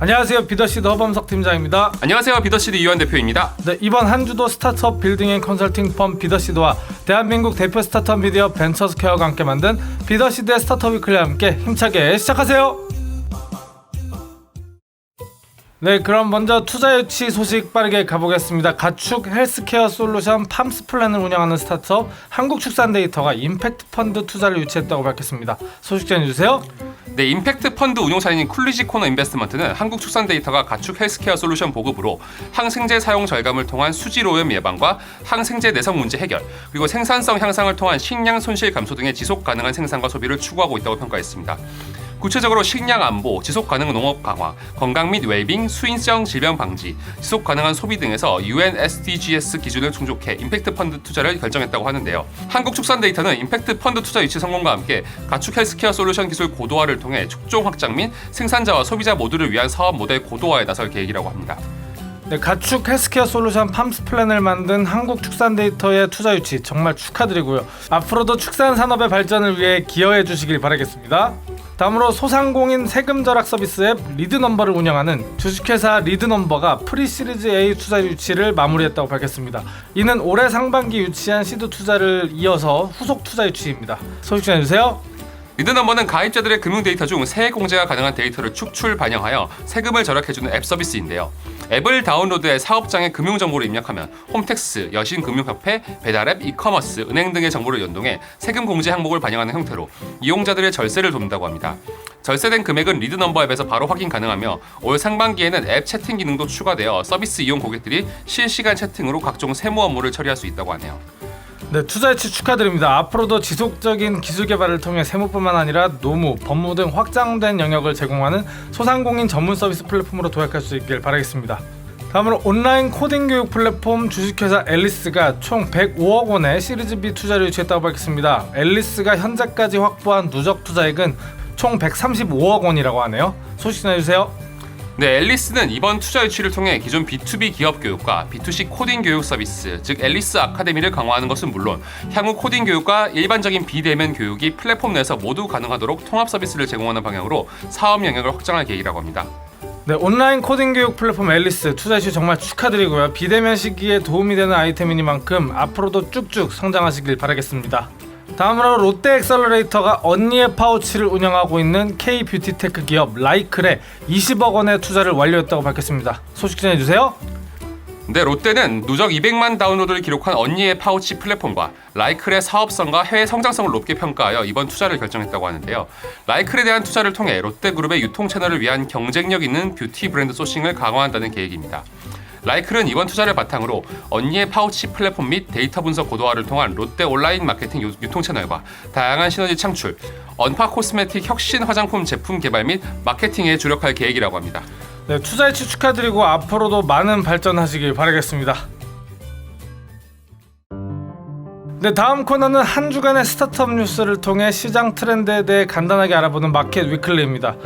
안녕하세요. 비더시드 허범석 팀장입니다. 안녕하세요. 비더시드 이완 대표입니다. 네, 이번 한 주도 스타트업 빌딩 앤 컨설팅 펌 비더시드와 대한민국 대표 스타트업 미디어 벤처스퀘어가 함께 만든 비더시드의 스타트업 위클리와 함께 힘차게 시작하세요. 네, 그럼 먼저 투자 유치 소식 빠르게 가보겠습니다. 가축 헬스케어 솔루션 팜스플랜을 운영하는 스타트업 한국축산데이터가 임팩트 펀드 투자를 유치했다고 밝혔습니다. 소식 전해주세요. 네, 임팩트 펀드 운용사인 쿨리지 코너 인베스트먼트는 한국축산데이터가 가축 헬스케어 솔루션 보급으로 항생제 사용 절감을 통한 수질오염 예방과 항생제 내성 문제 해결, 그리고 생산성 향상을 통한 식량 손실 감소 등의 지속 가능한 생산과 소비를 추구하고 있다고 평가했습니다. 구체적으로 식량 안보, 지속 가능 농업 강화, 건강 및 웰빙, 수인성 질병 방지, 지속 가능한 소비 등에서 UN SDGs 기준을 충족해 임팩트 펀드 투자를 결정했다고 하는데요. 한국축산데이터는 임팩트 펀드 투자 유치 성공과 함께 가축 헬스케어 솔루션 기술 고도화를 통해 축종 확장 및 생산자와 소비자 모두를 위한 사업 모델 고도화에 나설 계획이라고 합니다. 네, 가축 헬스케어 솔루션 팜스플랜을 만든 한국축산데이터의 투자 유치 정말 축하드리고요. 앞으로도 축산 산업의 발전을 위해 기여해 주시길 바라겠습니다. 다음으로 소상공인 세금 절약 서비스 앱 리드넘버를 운영하는 주식회사 리드넘버가 프리시리즈 A 투자 유치를 마무리했다고 밝혔습니다. 이는 올해 상반기 유치한 시드 투자를 이어서 후속 투자 유치입니다. 소식 전해주세요. 리드넘버는 가입자들의 금융 데이터 중 세액 공제가 가능한 데이터를 축출 반영하여 세금을 절약해주는 앱 서비스인데요. 앱을 다운로드해 사업장의 금융 정보를 입력하면 홈택스, 여신금융협회, 배달앱, 이커머스, 은행 등의 정보를 연동해 세금 공제 항목을 반영하는 형태로 이용자들의 절세를 돕는다고 합니다. 절세된 금액은 리드넘버 앱에서 바로 확인 가능하며 올 상반기에는 앱 채팅 기능도 추가되어 서비스 이용 고객들이 실시간 채팅으로 각종 세무 업무를 처리할 수 있다고 하네요. 네, 투자 유치 축하드립니다. 앞으로도 지속적인 기술 개발을 통해 세무뿐만 아니라 노무, 법무 등 확장된 영역을 제공하는 소상공인 전문 서비스 플랫폼으로 도약할 수 있길 바라겠습니다. 다음으로 온라인 코딩 교육 플랫폼 주식회사 앨리스가 총 105억 원의 시리즈 B 투자를 유치했다고 밝혔습니다. 앨리스가 현재까지 확보한 누적 투자액은 총 135억 원이라고 하네요. 소식 전해주세요. 네, 앨리스는 이번 투자 유치를 통해 기존 B2B 기업 교육과 B2C 코딩 교육 서비스, 즉 앨리스 아카데미를 강화하는 것은 물론 향후 코딩 교육과 일반적인 비대면 교육이 플랫폼 내에서 모두 가능하도록 통합 서비스를 제공하는 방향으로 사업 영역을 확장할 계획이라고 합니다. 네, 온라인 코딩 교육 플랫폼 앨리스 투자 유치 정말 축하드리고요. 비대면 시기에 도움이 되는 아이템이니만큼 앞으로도 쭉쭉 성장하시길 바라겠습니다. 다음으로 롯데 엑셀러레이터가 언니의 파우치를 운영하고 있는 K-뷰티테크 기업 라이클에 20억 원의 투자를 완료했다고 밝혔습니다. 소식 전해주세요. 네, 롯데는 누적 200만 다운로드를 기록한 언니의 파우치 플랫폼과 라이클의 사업성과 해외 성장성을 높게 평가하여 이번 투자를 결정했다고 하는데요. 라이클에 대한 투자를 통해 롯데그룹의 유통 채널을 위한 경쟁력 있는 뷰티 브랜드 소싱을 강화한다는 계획입니다. 라이클은 이번 투자를 바탕으로 언니의 파우치 플랫폼 및 데이터 분석 고도화를 통한 롯데 온라인 마케팅 유통 채널과 다양한 시너지 창출, 언파 코스메틱 혁신 화장품 제품 개발 및 마케팅에 주력할 계획이라고 합니다. 네, 투자 유치 축하드리고 앞으로도 많은 발전하시길 바라겠습니다. 네, 다음 코너는 한 주간의 스타트업 뉴스를 통해 시장 트렌드에 대해 간단하게 알아보는 마켓 위클리입니다.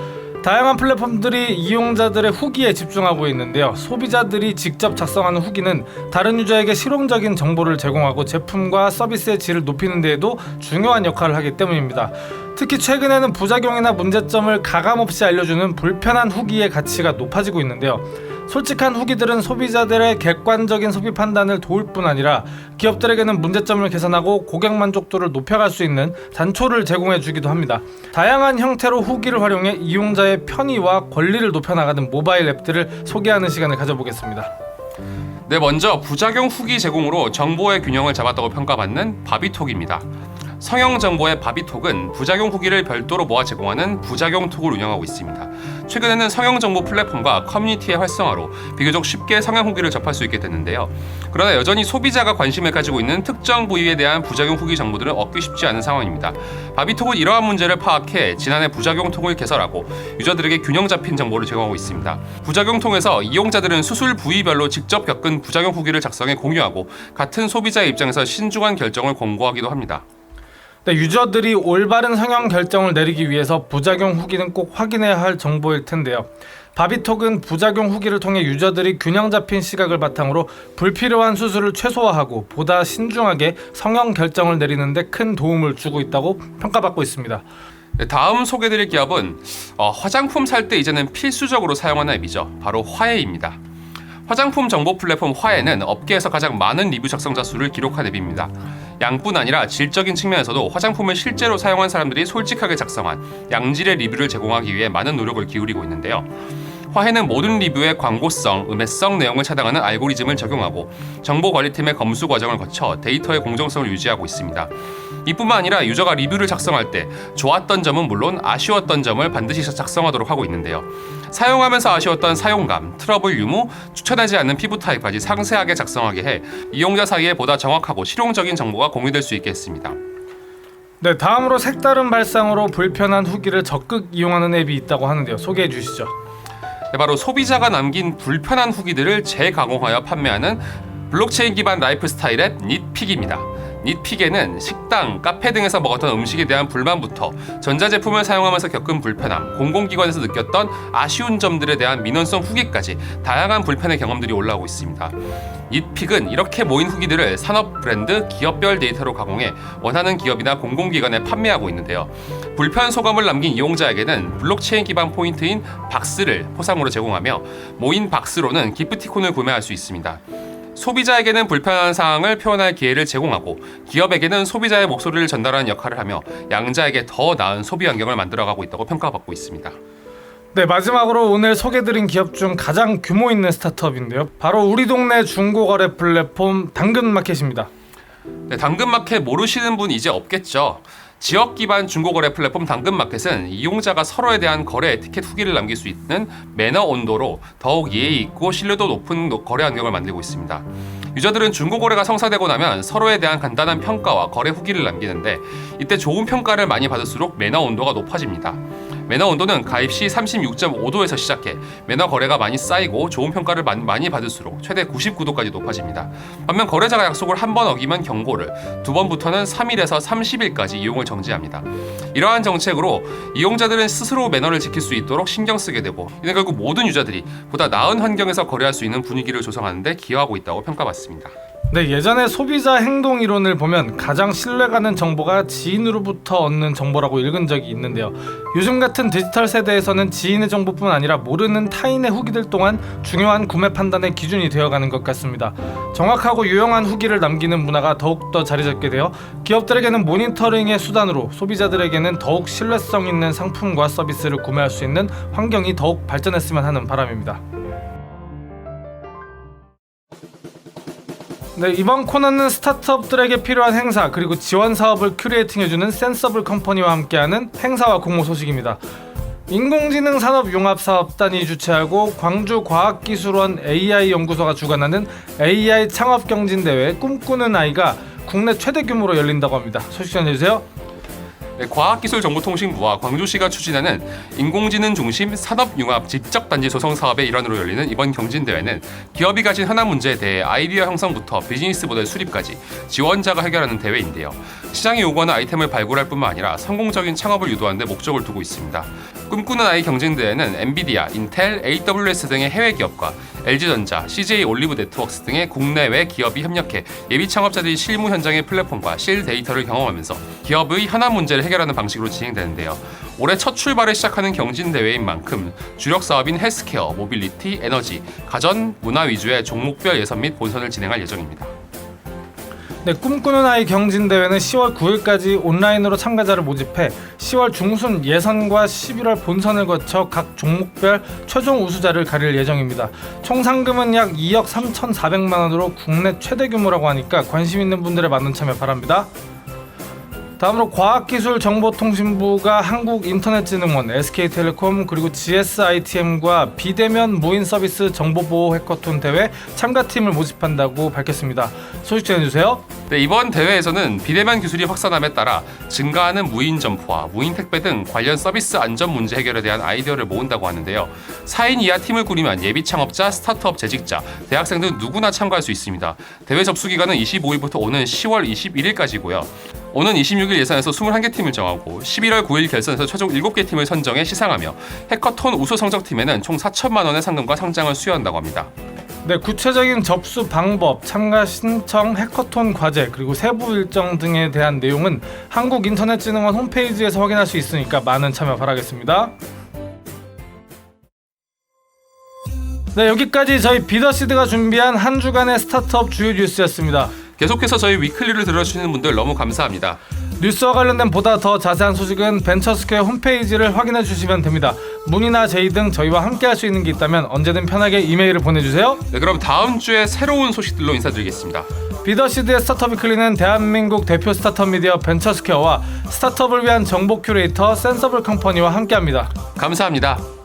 다양한 플랫폼들이 이용자들의 후기에 집중하고 있는데요. 소비자들이 직접 작성하는 후기는 다른 유저에게 실용적인 정보를 제공하고 제품과 서비스의 질을 높이는 데에도 중요한 역할을 하기 때문입니다. 특히 최근에는 부작용이나 문제점을 가감없이 알려주는 불편한 후기의 가치가 높아지고 있는데요. 솔직한 후기들은 소비자들의 객관적인 소비 판단을 도울 뿐 아니라 기업들에게는 문제점을 개선하고 고객 만족도를 높여갈 수 있는 단초를 제공해 주기도 합니다. 다양한 형태로 후기를 활용해 이용자의 편의와 권리를 높여나가는 모바일 앱들을 소개하는 시간을 가져보겠습니다. 네, 먼저 부작용 후기 제공으로 정보의 균형을 잡았다고 평가받는 바비톡입니다. 성형 정보의 바비톡은 부작용 후기를 별도로 모아 제공하는 부작용 톡을 운영하고 있습니다. 최근에는 성형 정보 플랫폼과 커뮤니티의 활성화로 비교적 쉽게 성형 후기를 접할 수 있게 됐는데요. 그러나 여전히 소비자가 관심을 가지고 있는 특정 부위에 대한 부작용 후기 정보들은 얻기 쉽지 않은 상황입니다. 바비톡은 이러한 문제를 파악해 지난해 부작용 톡을 개설하고 유저들에게 균형 잡힌 정보를 제공하고 있습니다. 부작용 톡에서 이용자들은 수술 부위별로 직접 겪은 부작용 후기를 작성해 공유하고 같은 소비자의 입장에서 신중한 결정을 권고하기도 합니다. 네, 유저들이 올바른 성형 결정을 내리기 위해서 부작용 후기는 꼭 확인해야 할 정보일 텐데요. 바비톡은 부작용 후기를 통해 유저들이 균형 잡힌 시각을 바탕으로 불필요한 수술을 최소화하고 보다 신중하게 성형 결정을 내리는 데 큰 도움을 주고 있다고 평가받고 있습니다. 네, 다음 소개드릴 기업은 화장품 살 때 이제는 필수적으로 사용하는 앱이죠. 바로 화해입니다. 화장품 정보 플랫폼 화해는 업계에서 가장 많은 리뷰 작성자 수를 기록한 앱입니다. 양뿐 아니라 질적인 측면에서도 화장품을 실제로 사용한 사람들이 솔직하게 작성한 양질의 리뷰를 제공하기 위해 많은 노력을 기울이고 있는데요. 화해는 모든 리뷰의 광고성, 음해성 내용을 차단하는 알고리즘을 적용하고 정보 관리팀의 검수 과정을 거쳐 데이터의 공정성을 유지하고 있습니다. 이뿐만 아니라 유저가 리뷰를 작성할 때 좋았던 점은 물론 아쉬웠던 점을 반드시 작성하도록 하고 있는데요. 사용하면서 아쉬웠던 사용감, 트러블 유무, 추천하지 않는 피부 타입까지 상세하게 작성하게 해 이용자 사이에 보다 정확하고 실용적인 정보가 공유될 수 있게 했습니다. 네, 다음으로 색다른 발상으로 불편한 후기를 적극 이용하는 앱이 있다고 하는데요. 소개해 주시죠. 네, 바로 소비자가 남긴 불편한 후기들을 재가공하여 판매하는 블록체인 기반 라이프 스타일 앱 닛픽입니다. 닛픽에는 식당, 카페 등에서 먹었던 음식에 대한 불만부터 전자제품을 사용하면서 겪은 불편함, 공공기관에서 느꼈던 아쉬운 점들에 대한 민원성 후기까지 다양한 불편의 경험들이 올라오고 있습니다. 닛픽은 이렇게 모인 후기들을 산업 브랜드, 기업별 데이터로 가공해 원하는 기업이나 공공기관에 판매하고 있는데요. 불편 소감을 남긴 이용자에게는 블록체인 기반 포인트인 박스를 포상으로 제공하며 모인 박스로는 기프티콘을 구매할 수 있습니다. 소비자에게는 불편한 사항을 표현할 기회를 제공하고 기업에게는 소비자의 목소리를 전달하는 역할을 하며 양자에게 더 나은 소비 환경을 만들어가고 있다고 평가받고 있습니다. 네, 마지막으로 오늘 소개드린 기업 중 가장 규모 있는 스타트업인데요. 바로 우리 동네 중고거래 플랫폼 당근마켓입니다. 네, 당근마켓 모르시는 분 이제 없겠죠. 지역 기반 중고거래 플랫폼 당근마켓은 이용자가 서로에 대한 거래 에티켓 후기를 남길 수 있는 매너 온도로 더욱 예의 있고 신뢰도 높은 거래 환경을 만들고 있습니다. 유저들은 중고거래가 성사되고 나면 서로에 대한 간단한 평가와 거래 후기를 남기는데 이때 좋은 평가를 많이 받을수록 매너 온도가 높아집니다. 매너 온도는 가입 시 36.5도에서 시작해 매너 거래가 많이 쌓이고 좋은 평가를 많이 받을수록 최대 99도까지 높아집니다. 반면 거래자가 약속을 한 번 어기면 경고를, 두 번부터는 3일에서 30일까지 이용을 정지합니다. 이러한 정책으로 이용자들은 스스로 매너를 지킬 수 있도록 신경 쓰게 되고 이는 결국 모든 유저들이 보다 나은 환경에서 거래할 수 있는 분위기를 조성하는 데 기여하고 있다고 평가받습니다. 네, 예전에 소비자 행동 이론을 보면 가장 신뢰가는 정보가 지인으로부터 얻는 정보라고 읽은 적이 있는데요. 요즘 같은 디지털 세대에서는 지인의 정보뿐 아니라 모르는 타인의 후기들 또한 중요한 구매 판단의 기준이 되어가는 것 같습니다. 정확하고 유용한 후기를 남기는 문화가 더욱더 자리 잡게 되어 기업들에게는 모니터링의 수단으로 소비자들에게는 더욱 신뢰성 있는 상품과 서비스를 구매할 수 있는 환경이 더욱 발전했으면 하는 바람입니다. 네, 이번 코너는 스타트업들에게 필요한 행사 그리고 지원 사업을 큐레이팅해주는 센서블 컴퍼니와 함께하는 행사와 공모 소식입니다. 인공지능 산업 융합사업단이 주최하고 광주과학기술원 AI 연구소가 주관하는 AI 창업경진대회 꿈꾸는 아이가 국내 최대 규모로 열린다고 합니다. 소식 전해주세요. 네, 과학기술정보통신부와 광주시가 추진하는 인공지능 중심 산업융합 지적단지 조성 사업의 일환으로 열리는 이번 경진대회는 기업이 가진 현안 문제에 대해 아이디어 형성부터 비즈니스 모델 수립까지 지원자가 해결하는 대회인데요. 시장이 요구하는 아이템을 발굴할 뿐만 아니라 성공적인 창업을 유도하는 데 목적을 두고 있습니다. 꿈꾸는 아이 경진대회는 엔비디아, 인텔, AWS 등의 해외 기업과 LG전자, CJ 올리브 네트워크스 등의 국내외 기업이 협력해 예비 창업자들이 실무 현장의 플랫폼과 실 데이터를 경험하면서 기업의 현안 문제를 해결하는 방식으로 진행되는데요. 올해 첫 출발을 시작하는 경진대회인 만큼 주력 사업인 헬스케어, 모빌리티, 에너지, 가전, 문화 위주의 종목별 예선 및 본선을 진행할 예정입니다. 네, 꿈꾸는 아이 경진대회는 10월 9일까지 온라인으로 참가자를 모집해 10월 중순 예선과 11월 본선을 거쳐 각 종목별 최종 우수자를 가릴 예정입니다. 총 상금은 약 2억 3,400만 원으로 국내 최대 규모라고 하니까 관심 있는 분들의 많은 참여 바랍니다. 다음으로 과학기술정보통신부가 한국인터넷진흥원, SK텔레콤 그리고 GSITM과 비대면 무인 서비스 정보보호 해커톤 대회 참가팀을 모집한다고 밝혔습니다. 소식 전해주세요. 네, 이번 대회에서는 비대면 기술이 확산함에 따라 증가하는 무인 점포와 무인 택배 등 관련 서비스 안전 문제 해결에 대한 아이디어를 모은다고 하는데요. 4인 이하 팀을 꾸리면 예비 창업자, 스타트업 재직자, 대학생 등 누구나 참가할 수 있습니다. 대회 접수 기간은 25일부터 오는 10월 21일까지고요. 오는 26일 예선에서 21개 팀을 정하고 11월 9일 결선에서 최종 7개 팀을 선정해 시상하며 해커톤 우수 성적팀에는 총 4천만 원의 상금과 상장을 수여한다고 합니다. 네, 구체적인 접수 방법, 참가 신청, 해커톤 과제, 그리고 세부 일정 등에 대한 내용은 한국인터넷진흥원 홈페이지에서 확인할 수 있으니까 많은 참여 바라겠습니다. 네, 여기까지 저희 비더시드가 준비한 한 주간의 스타트업 주요 뉴스였습니다. 계속해서 저희 위클리를 들어주시는 분들 너무 감사합니다. 뉴스와 관련된 보다 더 자세한 소식은 벤처스퀘어 홈페이지를 확인해 주시면 됩니다. 문의나 제의 등 저희와 함께 할 수 있는 게 있다면 언제든 편하게 이메일을 보내주세요. 네, 그럼 다음 주에 새로운 소식들로 인사드리겠습니다. 비더시드의 스타트업 위클리는 대한민국 대표 스타트업 미디어 벤처스퀘어와 스타트업을 위한 정보 큐레이터 센서블 컴퍼니와 함께합니다. 감사합니다.